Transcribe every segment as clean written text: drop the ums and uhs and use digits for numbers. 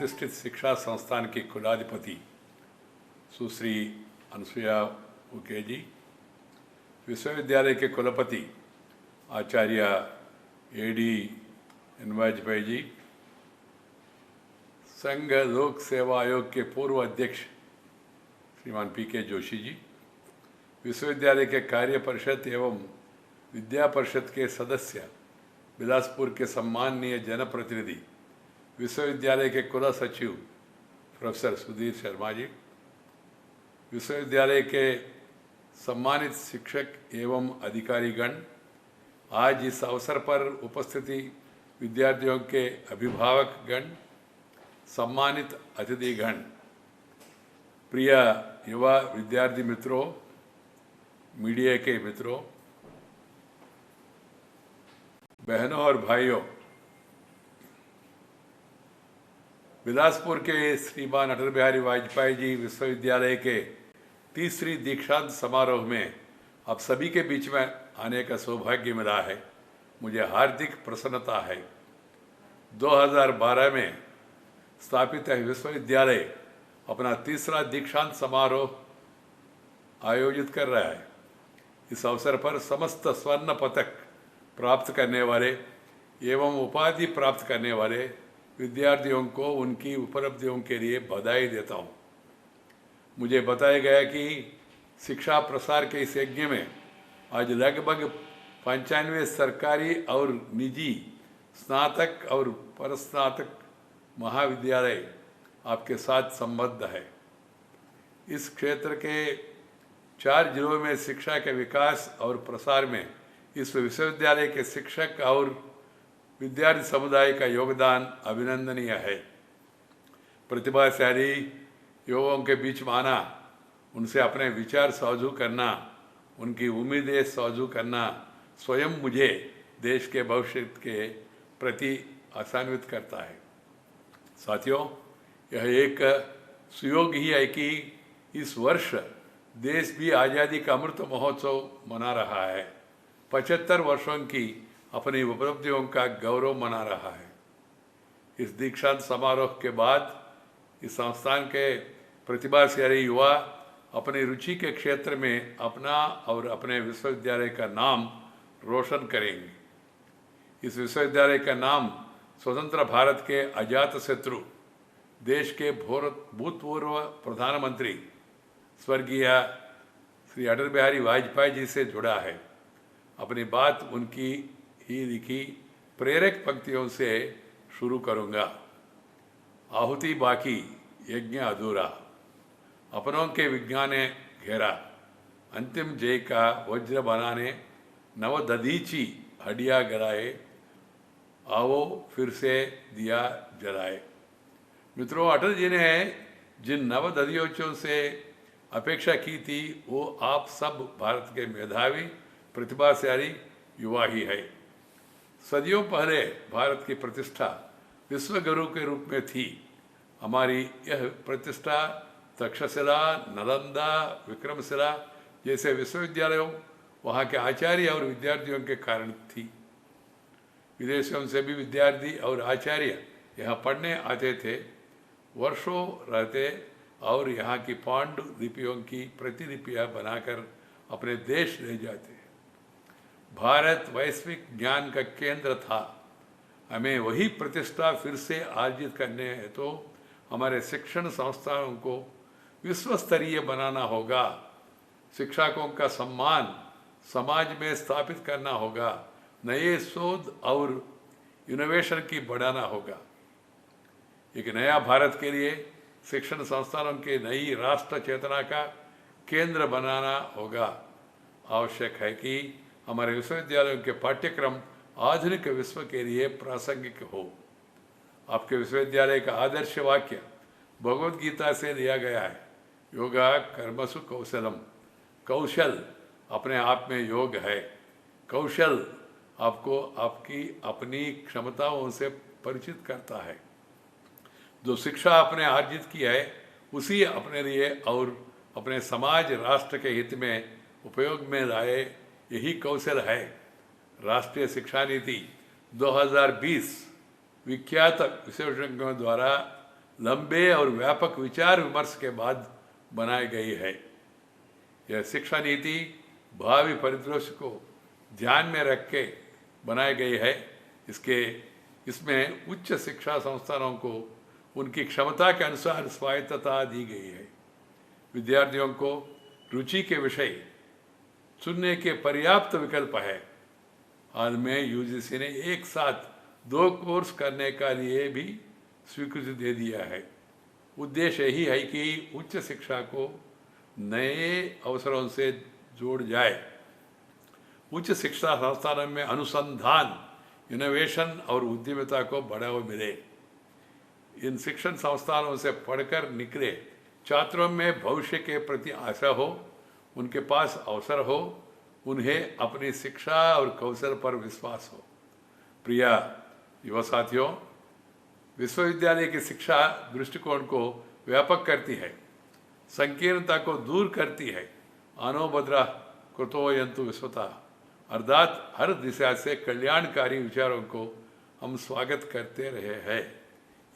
प्रतिष्ठित शिक्षा संस्थान की कुलाधिपति सुश्री अनुसुईया उके जी, विश्वविद्यालय के कुलपति आचार्य एडी वाजपेयी जी, संघ लोक सेवा आयोग के पूर्व अध्यक्ष श्रीमान पी.के. जोशी जी, विश्वविद्यालय के कार्य परिषद एवं विद्या परिषद के सदस्य बिलासपुर के सम्माननीय जनप्रतिनिधि विश्वविद्यालय के कुल सचिव प्रोफेसर सुधीर शर्मा जी, विश्वविद्यालय के सम्मानित शिक्षक एवं अधिकारीगण, आज इस अवसर पर उपस्थिति विद्यार्थियों के अभिभावकगण, सम्मानित अतिथिगण, प्रिय युवा विद्यार्थी मित्रों, मीडिया के मित्रों, बहनों और भाइयों, बिलासपुर के श्रीमान अटल बिहारी वाजपेयी जी विश्वविद्यालय के तीसरी दीक्षांत समारोह में आप सभी के बीच में आने का सौभाग्य मिला है। मुझे हार्दिक प्रसन्नता है। 2012 में स्थापित है विश्वविद्यालय अपना तीसरा दीक्षांत समारोह आयोजित कर रहा है। इस अवसर पर समस्त स्वर्ण पदक प्राप्त करने वाले एवं उपाधि प्राप्त करने वाले विद्यार्थियों को उनकी उपलब्धियों के लिए बधाई देता हूँ। मुझे बताया गया कि शिक्षा प्रसार के इस यज्ञ में आज लगभग 95 सरकारी और निजी स्नातक और परस्नातक महाविद्यालय आपके साथ संबद्ध है। इस क्षेत्र के 4 जिलों में शिक्षा के विकास और प्रसार में इस विश्वविद्यालय के शिक्षक और विद्यार्थी समुदाय का योगदान अभिनंदनीय है। प्रतिभाशाली युवाओं के बीच में आना, उनसे अपने विचार साझू करना, उनकी उम्मीदें साझू करना स्वयं मुझे देश के भविष्य के प्रति आशान्वित करता है। साथियों, यह एक सुयोग ही है कि इस वर्ष देश भी आज़ादी का अमृत महोत्सव मना रहा है। 75 वर्षों की अपनी उपलब्धियों का गौरव मना रहा है। इस दीक्षांत समारोह के बाद इस संस्थान के प्रतिभाशाली युवा अपनी रुचि के क्षेत्र में अपना और अपने विश्वविद्यालय का नाम रोशन करेंगे। इस विश्वविद्यालय का नाम स्वतंत्र भारत के अजातशत्रु देश के भूतपूर्व प्रधानमंत्री स्वर्गीय श्री अटल बिहारी वाजपेयी जी से जुड़ा है। अपनी बात उनकी ही लिखी प्रेरक पंक्तियों से शुरू करूँगा। आहुति बाकी यज्ञ अधूरा, अपनों के विज्ञान ने घेरा, अंतिम जय का वज्र बनाने नवदधीची हड्डियाँ गलाए, आओ फिर से दिया जलाए। मित्रों, अटल जी ने जिन नवदधियों से अपेक्षा की थी वो आप सब भारत के मेधावी प्रतिभाशाली युवा ही है। सदियों पहले भारत की प्रतिष्ठा विश्वगुरु के रूप में थी। हमारी यह प्रतिष्ठा तक्षशिला, नालंदा, विक्रमशिला जैसे विश्वविद्यालयों, वहाँ के आचार्य और विद्यार्थियों के कारण थी। विदेशों से भी विद्यार्थी और आचार्य यहाँ पढ़ने आते थे, वर्षों रहते और यहाँ की पांडुलिपियों की प्रतिलिपियाँ बनाकर अपने देश ले जाते। भारत वैश्विक ज्ञान का केंद्र था। हमें वही प्रतिष्ठा फिर से अर्जित करने है तो हमारे शिक्षण संस्थानों को विश्व स्तरीय बनाना होगा। शिक्षकों का सम्मान समाज में स्थापित करना होगा। नए शोध और इनोवेशन की बढ़ाना होगा। एक नया भारत के लिए शिक्षण संस्थानों के नई राष्ट्र चेतना का केंद्र बनाना होगा। आवश्यक है कि हमारे विश्वविद्यालयों के पाठ्यक्रम आधुनिक विश्व के लिए प्रासंगिक हो। आपके विश्वविद्यालय का आदर्श वाक्य भगवद गीता से लिया गया है, योगा कर्मसु कौशलम। कौशल अपने आप में योग है। कौशल आपको आपकी अपनी क्षमताओं से परिचित करता है। जो शिक्षा आपने अर्जित की है उसी अपने लिए और अपने समाज राष्ट्र के हित में उपयोग में लाए, यही कौशल है। राष्ट्रीय शिक्षा नीति 2020 विख्यात विशेषज्ञों द्वारा लंबे और व्यापक विचार विमर्श के बाद बनाई गई है। यह शिक्षा नीति भावी परिदृश्य को ध्यान में रख के बनाई गई है। इसमें उच्च शिक्षा संस्थानों को उनकी क्षमता के अनुसार स्वायत्तता दी गई है। विद्यार्थियों को रुचि के विषय चुनने के पर्याप्त विकल्प है। हाल में यूजीसी ने एक साथ 2 कोर्स करने का लिए भी स्वीकृति दे दिया है। उद्देश्य यही है कि उच्च शिक्षा को नए अवसरों से जोड़ जाए। उच्च शिक्षा संस्थानों में अनुसंधान, इनोवेशन और उद्यमिता को बढ़ावा मिले। इन शिक्षण संस्थानों से पढ़कर निकले छात्रों में भविष्य के प्रति आशा हो, उनके पास अवसर हो, उन्हें अपनी शिक्षा और कौशल पर विश्वास हो। प्रिय युवा साथियों, विश्वविद्यालय की शिक्षा दृष्टिकोण को व्यापक करती है, संकीर्णता को दूर करती है। आनो भद्रा कृतो यंतु विश्वता, अर्थात हर दिशा से कल्याणकारी विचारों को हम स्वागत करते रहे हैं।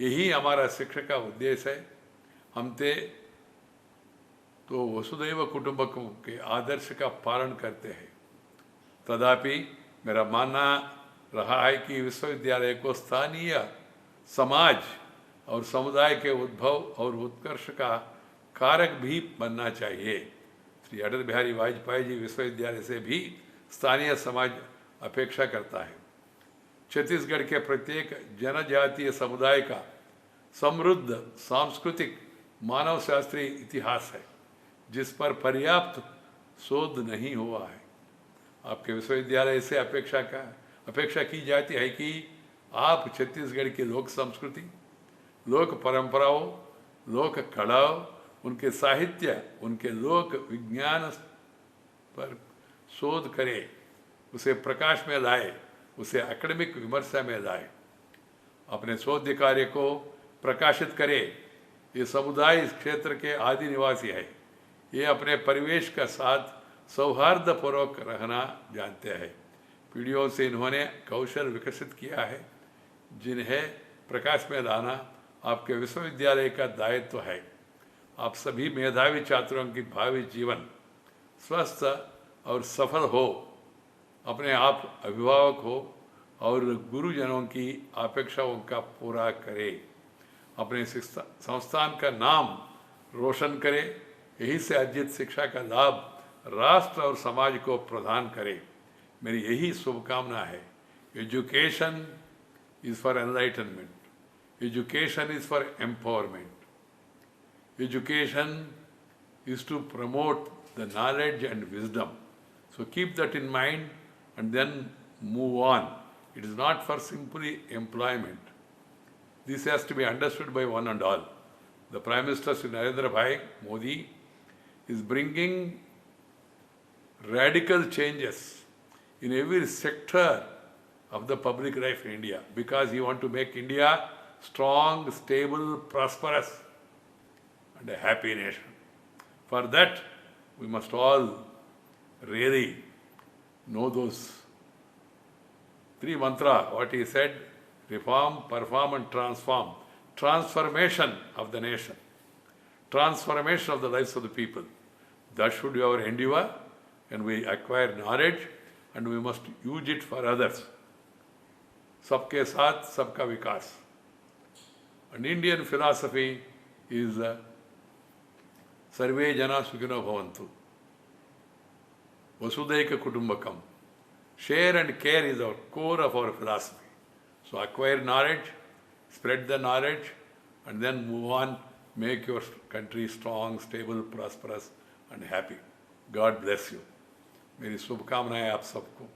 यही हमारा शिक्षा का उद्देश्य है। हम तो वसुदैव कुटुंबकम के आदर्श का पालन करते हैं। तथापि मेरा मानना रहा है कि विश्वविद्यालय को स्थानीय समाज और समुदाय के उद्भव और उत्कर्ष का कारक भी बनना चाहिए। श्री अटल बिहारी वाजपेयी जी विश्वविद्यालय से भी स्थानीय समाज अपेक्षा करता है। छत्तीसगढ़ के प्रत्येक जनजातीय समुदाय का समृद्ध सांस्कृतिक मानव शास्त्रीय इतिहास है, जिस पर पर्याप्त शोध नहीं हुआ है। आपके विश्वविद्यालय से अपेक्षा की जाती है कि आप छत्तीसगढ़ की लोक संस्कृति, लोक परंपराओं, लोक कलाओं, उनके साहित्य, उनके लोक विज्ञान पर शोध करें, उसे प्रकाश में लाए, उसे एकेडमिक विमर्श में लाए, अपने शोध कार्य को प्रकाशित करें। ये समुदाय इस क्षेत्र के आदि निवासी है। ये अपने परिवेश का साथ सौहार्दपूर्वक रहना जानते हैं। पीढ़ियों से इन्होंने कौशल विकसित किया है, जिन्हें प्रकाश में लाना आपके विश्वविद्यालय का दायित्व है। आप सभी मेधावी छात्रों की भावी जीवन स्वस्थ और सफल हो, अपने आप अभिभावक हो और गुरुजनों की अपेक्षाओं का पूरा करें, अपने संस्थान का नाम रोशन करें। यही से अर्जित शिक्षा का लाभ राष्ट्र और समाज को प्रदान करें। मेरी यही शुभकामना है। Education is for enlightenment, education is for empowerment, education is to promote the knowledge and wisdom. So keep that in mind and then move on. It is not for simply employment. This has to be understood by one and all. The Prime Minister Sri Narendra Bhai Modi is bringing radical changes in every sector of the public life in India, because he wants to make India strong, stable, prosperous and a happy nation. For that, we must all really know those 3 mantras, what he said: reform, perform and transform. Transformation of the nation, transformation of the lives of the people. That should be our endeavor, and we acquire knowledge and we must use it for others. सबके साथ सबका विकास. And Indian philosophy is सर्वे जना सुखिनो भवन्तु, वसुधैव कुटुंबकम. Share and care is our core of our philosophy. So acquire knowledge, spread the knowledge, and then move on. Make your country strong, stable, prosperous, and happy. God bless you. मेरी शुभकामनाएं आप सबको.